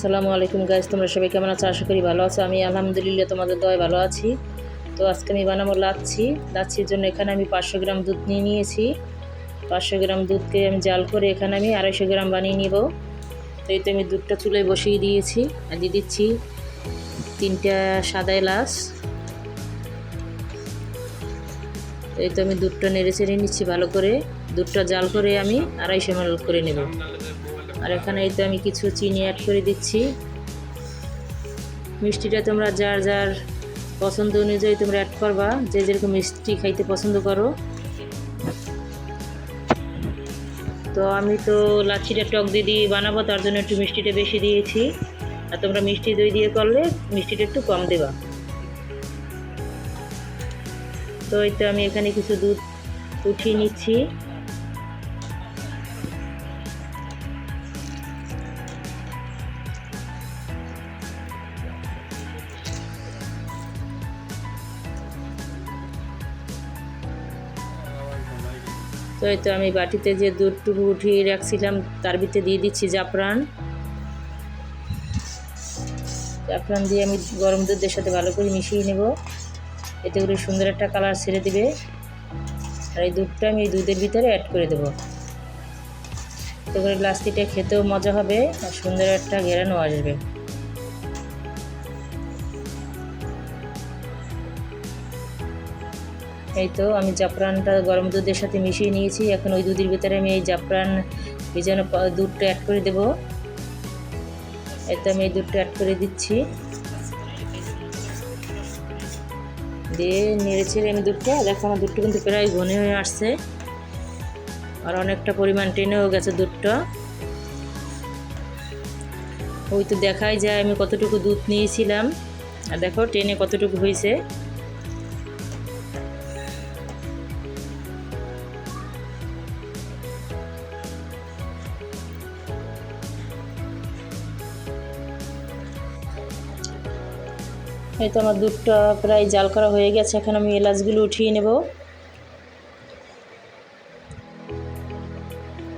আসসালামু আলাইকুম গাইস, তোমরা সবাই কেমন আছো? আশা করি ভালো আছো। আমি আলহামদুলিল্লাহ তোমাদের দয়ায় ভালো আছি। তো আজকে আমি বানাবো লাচ্ছির জন্য এখানে আমি 500 গ্রাম দুধ নিয়ে নিয়েছি। 500 গ্রাম দুধকে আমি জাল করে এখানে আমি 250 গ্রাম বানিয়ে নিব। তো এই তো আমি দুধটা চুলায় বসিয়ে দিয়েছি আর দিয়ে দিচ্ছি 3টা সাদা এলাচ। এই তো আমি দুধটা নেড়ে চেড়ে নিচ্ছি ভালো করে। দুধটা জাল করে আমি 250 ml করে নেব। আর এখানে এই তো আমি কিছু চিনি অ্যাড করে দিচ্ছি। মিষ্টিটা তোমরা যার যার পছন্দ অনুযায়ী তোমরা অ্যাড করবা, যে যেরকম মিষ্টি খাইতে পছন্দ করো। তো আমি তো লাচ্ছিটা টক দই দিয়ে বানাবো, তার জন্য একটু মিষ্টিটা বেশি দিয়েছি। আর তোমরা মিষ্টি দই দিয়ে করলে মিষ্টিটা একটু কম দেবা। তো এই তো আমি এখানে কিছু দুধ উঠিয়ে নিচ্ছি। তো এই তো আমি বাটিতে যে দুধটুকু উঠিয়ে রাখছিলাম তার ভিতরে দিয়ে দিচ্ছি জাফরান দিয়ে আমি গরম দুধের সাথে ভালো করে মিশিয়ে নেব। এতে করে সুন্দর একটা কালার ছেড়ে দিবে। আর এই দুধটা আমি এই দুধের ভিতরে অ্যাড করে দেবো। এতে করে লাচ্ছিটা খেতেও মজা হবে আর সুন্দর একটা ঘেরানো আসবে। এই তো আমি জাফরানটা গরম দুধের সাথে মিশিয়ে নিয়েছি। এখন ওই দুধের ভিতরে আমি এই জাফরান ভেজানো দুধটা অ্যাড করে দেব। এই তো আমি এই দুধটা অ্যাড করে দিচ্ছি, দিয়ে নেড়ে ছেড়ে আমি দুধটা দেখো, আমার দুধটা কিন্তু প্রায় ঘন হয়ে আসছে আর অনেকটা পরিমাণ টেনেও গেছে দুধটা। ওই তো দেখাই যায় আমি কতটুকু দুধ নিয়েছিলাম আর দেখো টেনে কতটুকু হয়েছে। এই তো আমার দুধটা প্রায় জাল করা হয়ে গেছে। এখন আমি এলাচগুলো উঠিয়ে নেব।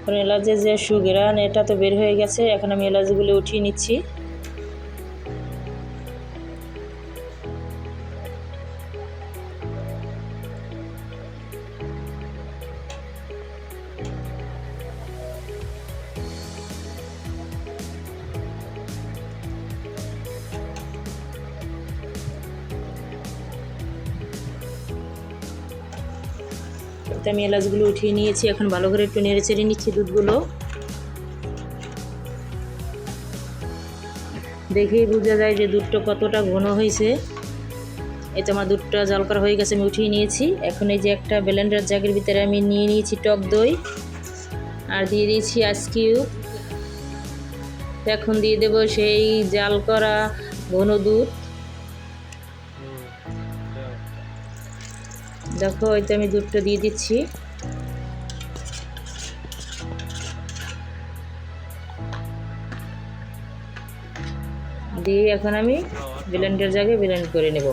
কারণ এলাচের যে সুঘ্রাণ এটা তো বের হয়ে গেছে। এখন আমি এলাচগুলো উঠিয়ে নিচ্ছি। আমি এলাচগুলো উঠিয়ে নিয়েছি। এখন ভালো করে একটু নেড়ে চেড়ে নিচ্ছি দুধগুলো। দেখেই বোঝা যায় যে দুধটা কতটা ঘন হয়েছে। এই তো আমার দুধটা জাল করা হয়ে গেছে, আমি উঠিয়ে নিয়েছি। এখন এই যে একটা ব্লেন্ডার জাগের ভিতরে আমি নিয়ে নিয়েছি টক দই আর দিয়ে দিয়েছি আইস কিউব। এখন দিয়ে দেব সেই জাল করা ঘন দুধ। দেখো এই তো আমি দুধটা দিয়ে দিচ্ছি। দিয়ে এখন আমি ব্লেন্ডার জাগে ব্লেন্ড করে নেব।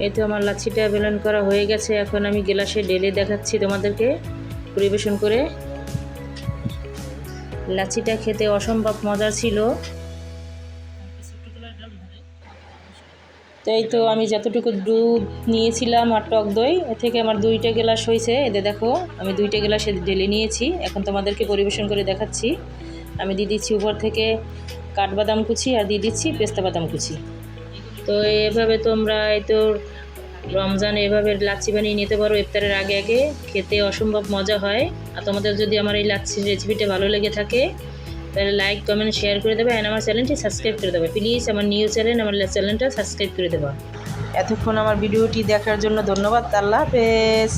এই তো আমার লাচ্ছিটা ব্লেন্ড করা হয়ে গেছে। এখন আমি গ্লাসে ঢেলে দেখাচ্ছি তোমাদেরকে পরিবেশন করে। লাচ্ছিটা খেতে অসম্ভব মজার ছিল। তাই তো আমি যতটুকু দুধ নিয়েছিলাম আর টক দই, এ থেকে আমার 2টা গ্লাস হয়েছে। এতে দেখো আমি 2টা গ্লাসে ঢেলে নিয়েছি। এখন তোমাদেরকে পরিবেশন করে দেখাচ্ছি। আমি দিয়ে দিচ্ছি উপর থেকে কাঠবাদাম কুচি আর দিয়ে দিচ্ছি পেস্তা বাদাম কুচি। তো এভাবে তোমরা এই তো রমজানে এভাবে লাচ্ছি বানিয়ে নিতে পারো ইফতারের আগে আগে। খেতে অসম্ভব মজা হয়। আর তোমাদের যদি আমার এই লাচ্ছির রেসিপিটা ভালো লেগে থাকে তাহলে লাইক কমেন্ট শেয়ার করে দেবে আর আমার চ্যানেলটি সাবস্ক্রাইব করে দেবে। প্লিজ আমার নিউ চ্যানেল, আমার চ্যানেলটা সাবস্ক্রাইব করে দেবা। এতক্ষণ আমার ভিডিওটি দেখার জন্য ধন্যবাদ। আল্লাহ হাফেজ।